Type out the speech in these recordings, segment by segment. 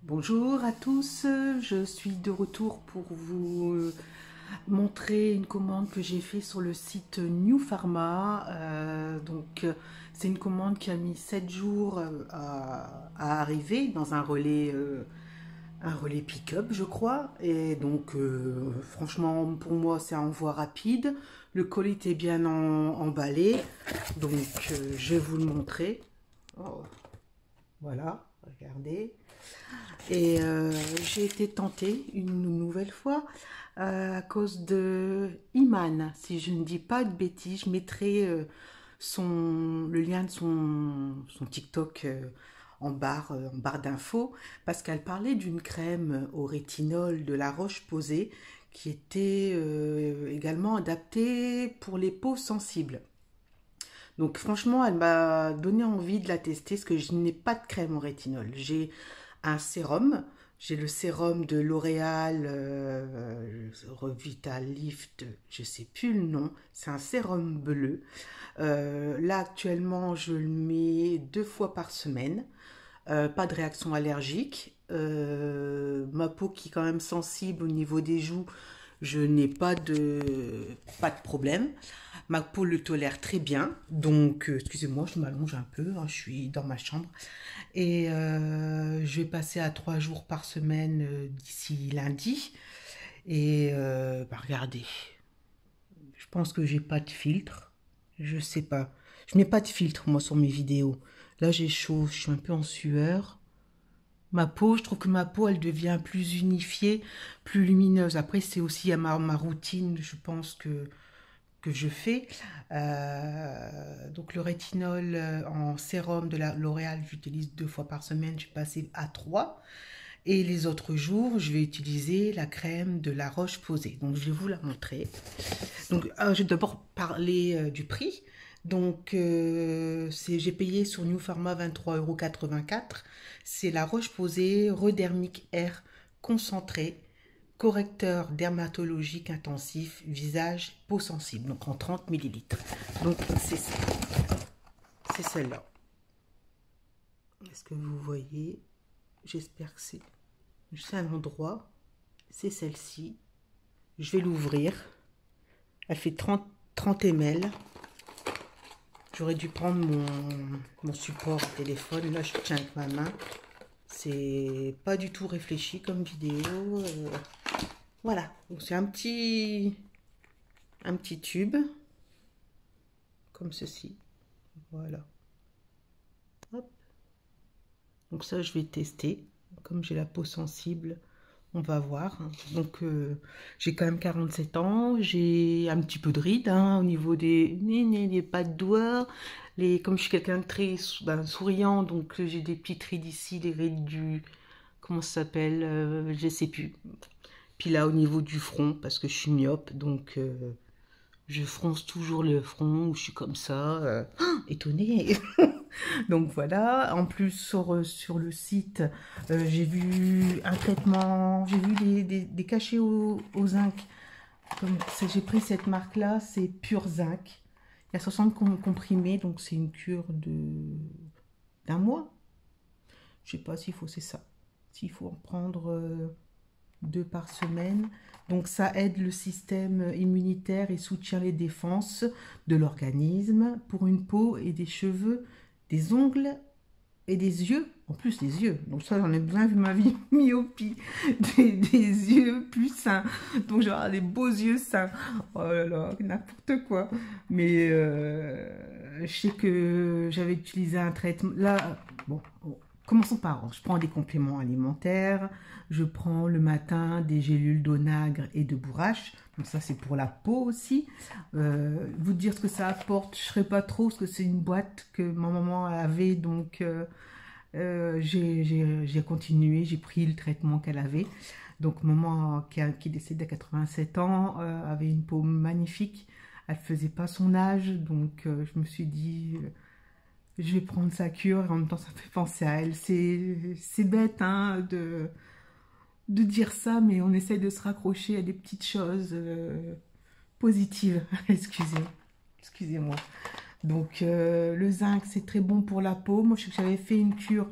Bonjour à tous, je suis de retour pour vous montrer une commande que j'ai faite sur le site New Pharma. C'est une commande qui a mis 7 jours à arriver dans un relais pick-up, je crois. Et donc, franchement, pour moi, c'est un envoi rapide. Le colis était bien emballé, donc je vais vous le montrer. Oh, voilà, regardez. Et j'ai été tentée une nouvelle fois à cause de Iman. Si je ne dis pas de bêtises, je mettrai le lien de son TikTok en barre d'infos parce qu'elle parlait d'une crème au rétinol de La Roche-Posay qui était également adaptée pour les peaux sensibles. Donc franchement, elle m'a donné envie de la tester parce que je n'ai pas de crème au rétinol. J'ai un sérum. J'ai le sérum de L'Oréal Revitalift, je sais plus le nom. C'est un sérum bleu. Là actuellement, je le mets 2 fois par semaine. Pas de réaction allergique. Ma peau qui est quand même sensible au niveau des joues, je n'ai pas de problème. Ma peau le tolère très bien. Donc, excusez-moi, je m'allonge un peu, hein, je suis dans ma chambre. Et je vais passer à 3 jours par semaine d'ici lundi. Et regardez, je pense que j'ai pas de filtre. Je sais pas. Je n'ai pas de filtre, moi, sur mes vidéos. Là, j'ai chaud, je suis un peu en sueur. Ma peau, je trouve que ma peau, elle devient plus unifiée, plus lumineuse. Après, c'est aussi à ma routine, je pense que je fais. Donc le rétinol en sérum de la L'Oréal, j'utilise 2 fois par semaine, je suis passée à 3. Et les autres jours, je vais utiliser la crème de La Roche-Posay. Donc je vais vous la montrer. Donc je vais d'abord parler du prix. Donc j'ai payé sur New Pharma 23,84 €. C'est La Roche-Posay Redermic Air concentré, correcteur dermatologique intensif, visage, peau sensible. Donc en 30 millilitres. Donc c'est celle-là. Est-ce que vous voyez? J'espère que c'est un endroit. C'est celle-ci. Je vais l'ouvrir. Elle fait 30 ml. J'aurais dû prendre mon support téléphone. Là, je tiens avec ma main. C'est pas du tout réfléchi comme vidéo. Voilà. Donc, c'est un petit tube. Comme ceci. Voilà. Hop. Donc, ça, je vais tester. Comme j'ai la peau sensible, on va voir. Donc, j'ai quand même 47 ans. J'ai un petit peu de rides hein, au niveau des pas de doigts. Comme je suis quelqu'un de très souriant, donc j'ai des petites rides ici, les rides du... Comment ça s'appelle je sais plus. Puis là, au niveau du front, parce que je suis myope, donc je fronce toujours le front, ou je suis comme ça, étonnée. Donc voilà, en plus sur le site, j'ai vu un traitement, j'ai vu des cachets au zinc. J'ai pris cette marque-là, c'est Pur Zinc. Il y a 60 comprimés, donc c'est une cure d'un mois. Je sais pas s'il faut, c'est ça. S'il faut en prendre 2 par semaine. Donc ça aide le système immunitaire et soutient les défenses de l'organisme pour une peau et des cheveux, des ongles et des yeux. En plus les yeux. Donc ça j'en ai besoin vu ma vie myopie. Des yeux plus sains. Donc j'ai des beaux yeux sains. Oh là là, n'importe quoi. Mais je sais que j'avais utilisé un traitement. Là, bon. Commençons par, je prends des compléments alimentaires, je prends le matin des gélules d'onagre et de bourrache, donc ça c'est pour la peau aussi. Vous dire ce que ça apporte, je ne saurais pas trop, parce que c'est une boîte que ma maman avait, donc j'ai continué, j'ai pris le traitement qu'elle avait. Donc maman qui décède à 87 ans avait une peau magnifique, elle ne faisait pas son âge, donc je me suis dit... je vais prendre sa cure et en même temps ça me fait penser à elle. C'est bête hein, de dire ça, mais on essaye de se raccrocher à des petites choses positives. Excusez-moi. Donc le zinc c'est très bon pour la peau. Moi je sais que j'avais fait une cure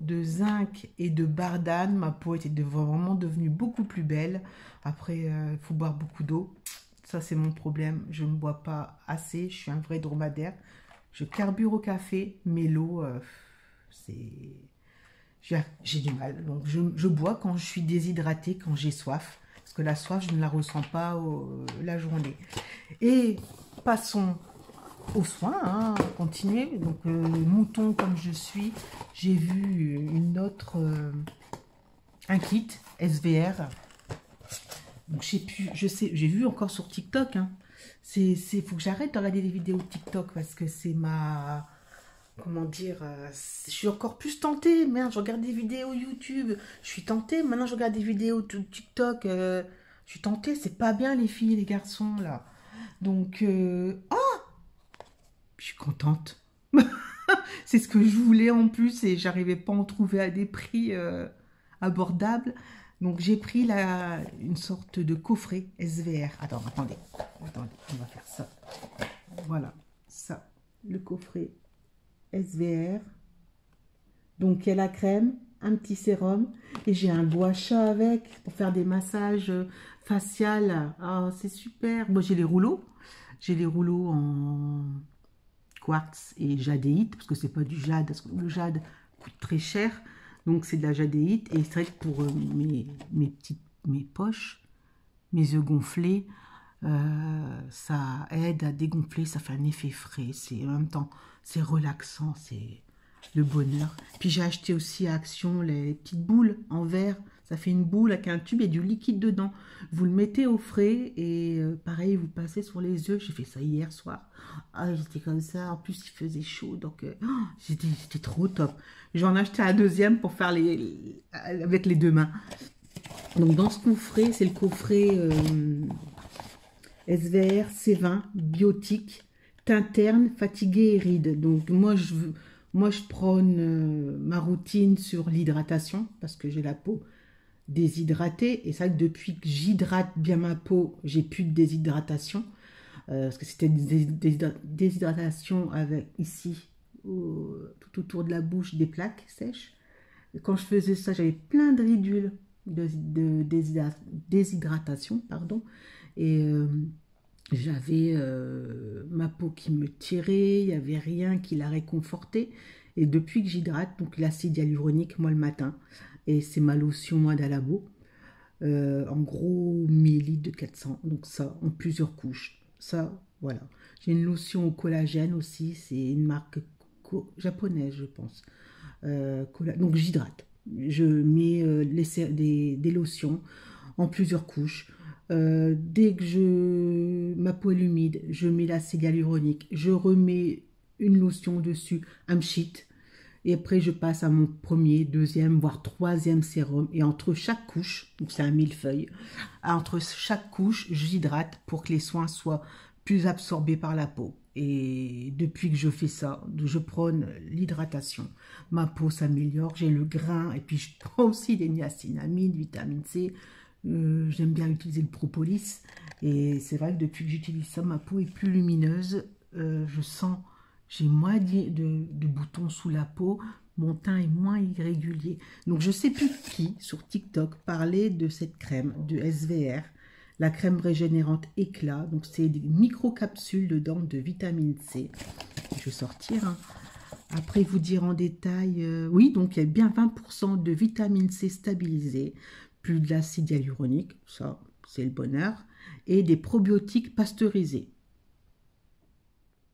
de zinc et de bardane. Ma peau était vraiment devenue beaucoup plus belle. Après, il faut boire beaucoup d'eau. Ça, c'est mon problème. Je ne bois pas assez. Je suis un vrai dromadaire. Je carbure au café, mais l'eau, c'est... J'ai du mal. Donc, je bois quand je suis déshydratée, quand j'ai soif. Parce que la soif, je ne la ressens pas la journée. Et passons aux soins, hein, continuer. Donc, mouton comme je suis, j'ai vu un kit SVR. Donc, j'ai vu encore sur TikTok. Hein. Faut que j'arrête de regarder des vidéos TikTok parce que c'est ma... Comment dire, je suis encore plus tentée. Merde, je regarde des vidéos YouTube. Je suis tentée. Maintenant, je regarde des vidéos TikTok. Je suis tentée. C'est pas bien, les filles et les garçons, là. Donc, oh, je suis contente. C'est ce que je voulais en plus et j'arrivais pas à en trouver à des prix abordables. Donc, j'ai pris une sorte de coffret SVR. Attendez, on va faire ça. Voilà, ça, le coffret SVR. Donc, il y a la crème, un petit sérum et j'ai un gua sha avec pour faire des massages facial. Ah, c'est super. Moi, j'ai les rouleaux. J'ai les rouleaux en quartz et jadéite parce que c'est pas du jade. Parce que le jade coûte très cher. Donc, c'est de la jadéite. Et c'est vrai que pour mes poches, mes yeux gonflés, ça aide à dégonfler. Ça fait un effet frais. En même temps, c'est relaxant. C'est le bonheur. Puis j'ai acheté aussi à Action les petites boules en verre. Ça fait une boule avec un tube et du liquide dedans. Vous le mettez au frais et pareil, vous passez sur les yeux. J'ai fait ça hier soir. Ah, j'étais comme ça. En plus, il faisait chaud. Donc, c'était trop top. J'en ai acheté un deuxième pour faire avec les deux mains. Donc, dans ce coffret, c'est le coffret SVR C20 biotique, teint terne, fatigué et ride. Donc, moi, je prône ma routine sur l'hydratation parce que j'ai la peau déshydratée. Et ça, depuis que j'hydrate bien ma peau, j'ai plus de déshydratation. Parce que c'était des déshydratation avec ici, tout autour de la bouche, des plaques sèches. Et quand je faisais ça, j'avais plein de ridules de déshydratation, pardon. Et j'avais ma peau qui me tirait, il n'y avait rien qui la réconfortait. Et depuis que j'hydrate, donc l'acide hyaluronique, moi le matin, et c'est ma lotion moi d'Alabo, en gros 1000 litres de 400, donc ça en plusieurs couches. Ça, voilà. J'ai une lotion au collagène aussi, c'est une marque japonaise, je pense. Donc j'hydrate. Je mets des lotions en plusieurs couches. Dès que ma peau est humide, je mets l'acide hyaluronique, je remets une lotion dessus, un pchit, et après je passe à mon premier, deuxième, voire troisième sérum, et entre chaque couche, donc c'est un millefeuille, entre chaque couche, j'hydrate pour que les soins soient plus absorbés par la peau. Et depuis que je fais ça, je prône l'hydratation. Ma peau s'améliore, j'ai le grain, et puis je prends aussi des niacinamide, vitamine C. J'aime bien utiliser le propolis. Et c'est vrai que depuis que j'utilise ça, ma peau est plus lumineuse. Je sens, j'ai moins de boutons sous la peau. Mon teint est moins irrégulier. Donc je sais plus qui, sur TikTok, parlait de cette crème, de SVR. La crème régénérante éclat. Donc c'est des micro-capsules dedans de vitamine C. Je vais sortir. Hein. Après, vous dire en détail, oui, donc il y a bien 20% de vitamine C stabilisée, plus de l'acide hyaluronique, ça, c'est le bonheur, et des probiotiques pasteurisés.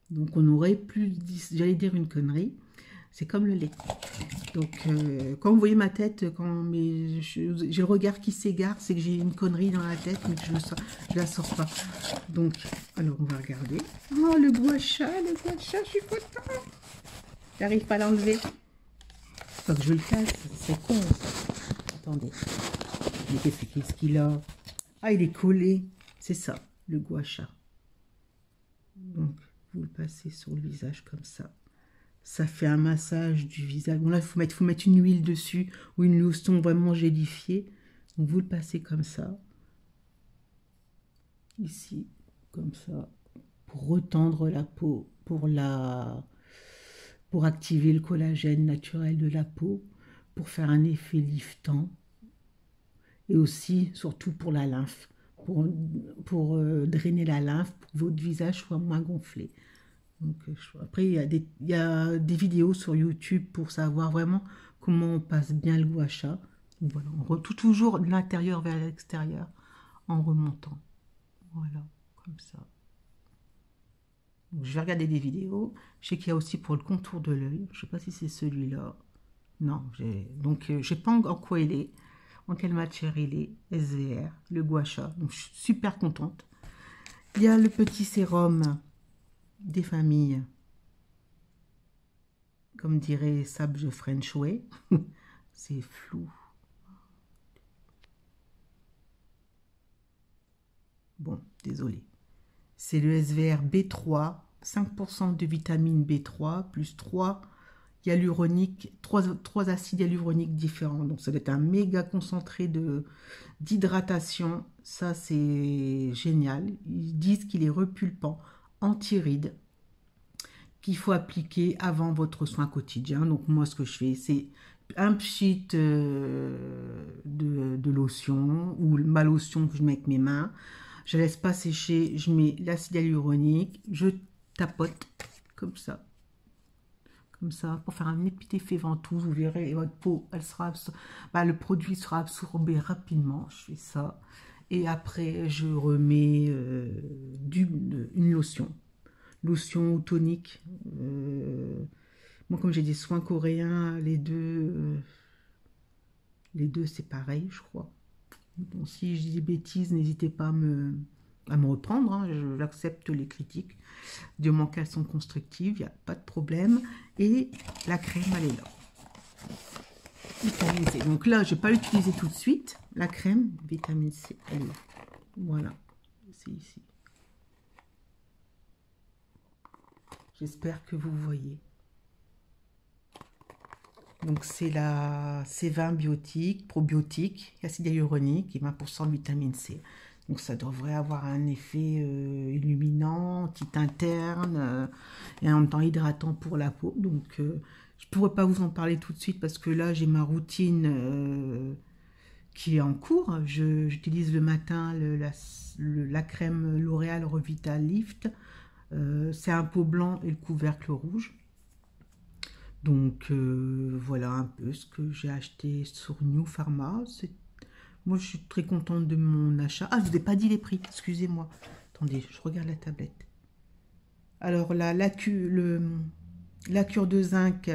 Donc, on aurait plus, j'allais dire une connerie, c'est comme le lait. Donc, quand vous voyez ma tête, j'ai le regard qui s'égare, c'est que j'ai une connerie dans la tête, mais que je la sors pas. Donc, alors, on va regarder. Oh, le gua sha, je suis contente. J'arrive pas à l'enlever. Faut que je le casse, c'est con. Attendez. Mais qu'est-ce qu'il a? Ah, il est collé. C'est ça, le gua sha. Donc, vous le passez sur le visage comme ça. Ça fait un massage du visage. Bon, là, il faut mettre une huile dessus ou une lotion vraiment gélifiée. Donc, vous le passez comme ça. Ici, comme ça. Pour retendre la peau, pour activer le collagène naturel de la peau. pour faire un effet liftant. Et aussi, surtout pour la lymphe, pour drainer la lymphe, pour que votre visage soit moins gonflé. Donc, après, il y a des vidéos sur YouTube pour savoir vraiment comment on passe bien le gua sha. Donc, voilà, on retouche toujours de l'intérieur vers l'extérieur en remontant. Voilà, comme ça. Donc, je vais regarder des vidéos. Je sais qu'il y a aussi pour le contour de l'œil. Je ne sais pas si c'est celui-là. Non, donc je ne sais pas en quoi il est, en quelle matière il est, SVR, le gua sha. Donc je suis super contente. Il y a le petit sérum des familles, comme dirait Sab the French Way. C'est flou. Bon, désolé. C'est le SVR B3, 5% de vitamine B3, plus 3 hyaluroniques, 3 acides hyaluroniques différents. Donc ça doit être un méga concentré d'hydratation. Ça, c'est génial. Ils disent qu'il est repulpant, anti-rides, qu'il faut appliquer avant votre soin quotidien. Donc moi, ce que je fais, c'est un pchit de lotion ou ma lotion que je mets avec mes mains. Je laisse pas sécher, je mets l'acide hyaluronique, je tapote comme ça, pour faire un petit effet ventouse. Vous verrez, et votre peau, elle sera, le produit sera absorbé rapidement. Je fais ça et après je remets une lotion ou tonique. Moi, comme j'ai des soins coréens, les deux c'est pareil, je crois. Bon, si je dis des bêtises, n'hésitez pas à me reprendre, hein, j'accepte les critiques, du moment qu'elles sont constructives, il n'y a pas de problème. Et la crème, elle est là. Vitamine C. Donc là, je ne vais pas l'utiliser tout de suite. La crème, vitamine C, elle est là. Voilà, c'est ici. J'espère que vous voyez. Donc c'est la C20 biotique, probiotique, acide hyaluronique et 20% de vitamine C. Donc ça devrait avoir un effet illuminant, petite interne et en même temps hydratant pour la peau. Donc je ne pourrais pas vous en parler tout de suite parce que là j'ai ma routine qui est en cours. J'utilise le matin la crème L'Oréal Revital Lift. C'est un pot blanc et le couvercle rouge. Donc voilà un peu ce que j'ai acheté sur New Pharma. Moi je suis très contente de mon achat. Ah, je vous ai pas dit les prix, excusez-moi. Attendez, je regarde la tablette. Alors la cure de zinc,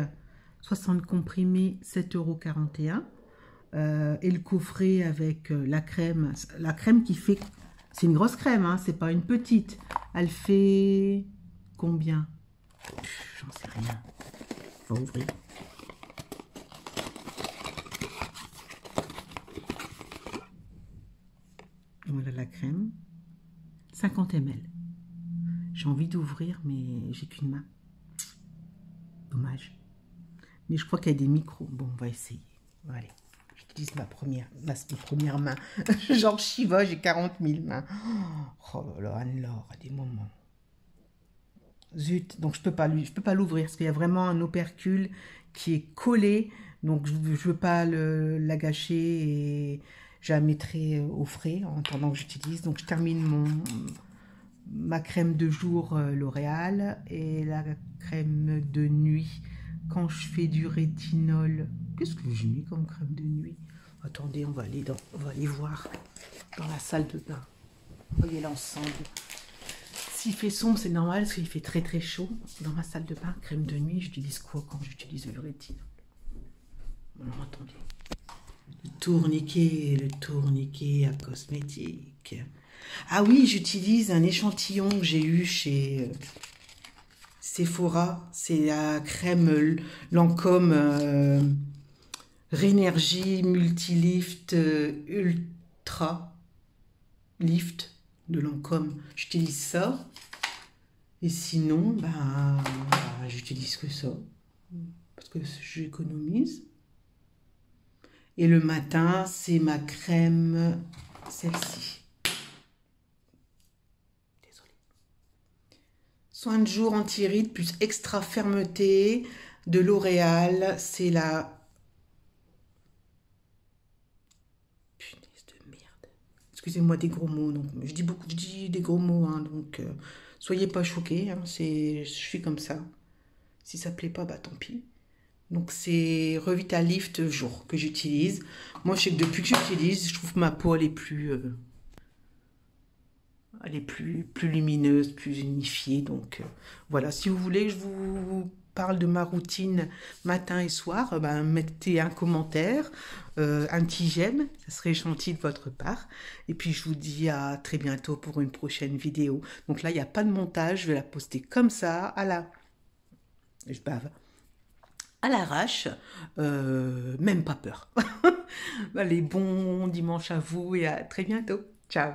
60 comprimés, 7,41 €. Et le coffret avec la crème qui fait... C'est une grosse crème, hein, c'est pas une petite. Elle fait combien? J'en sais rien. On va ouvrir. Voilà la crème. 50 ml. J'ai envie d'ouvrir, mais j'ai qu'une main. Dommage. Mais je crois qu'il y a des micros. Bon, on va essayer. Allez, j'utilise ma première main. Genre Shiva, j'ai 40 000 mains. Oh là là, Anne-Laure, à des moments. Zut, donc je peux pas l'ouvrir parce qu'il y a vraiment un opercule qui est collé, donc je veux pas la gâcher et je la mettrai au frais en attendant que j'utilise. Donc je termine ma crème de jour L'Oréal et la crème de nuit quand je fais du rétinol. Qu'est-ce que je mets comme crème de nuit? Attendez, on va aller voir dans la salle de bain. Voyez l'ensemble. S'il fait sombre, c'est normal parce qu'il fait très très chaud. Dans ma salle de bain, crème de nuit, j'utilise quoi quand j'utilise le rétinol? Alors attendez. Le tourniquet à cosmétique. Ah oui, j'utilise un échantillon que j'ai eu chez Sephora. C'est la crème Lancôme Rénergie Multilift Ultra Lift de Lancôme. J'utilise ça. Et sinon, j'utilise que ça. Parce que j'économise. Et le matin, c'est ma crème, celle-ci. Désolée. Soin de jour anti-rides plus extra fermeté de L'Oréal. C'est la Excusez-moi des gros mots, donc je dis beaucoup, je dis des gros mots, hein, donc soyez pas choqués, hein, je suis comme ça. Si ça plaît pas, bah tant pis. Donc c'est Revitalift jour que j'utilise. Moi je sais que depuis que j'utilise, je trouve que ma peau elle est plus lumineuse, plus unifiée. Donc voilà, si vous voulez que je vous parle de ma routine matin et soir, ben, mettez un commentaire, un petit j'aime, ça serait gentil de votre part. Et puis je vous dis à très bientôt pour une prochaine vidéo. Donc là, il n'y a pas de montage, je vais la poster comme ça, je bave, à l'arrache, même pas peur. Allez, bon dimanche à vous et à très bientôt. Ciao.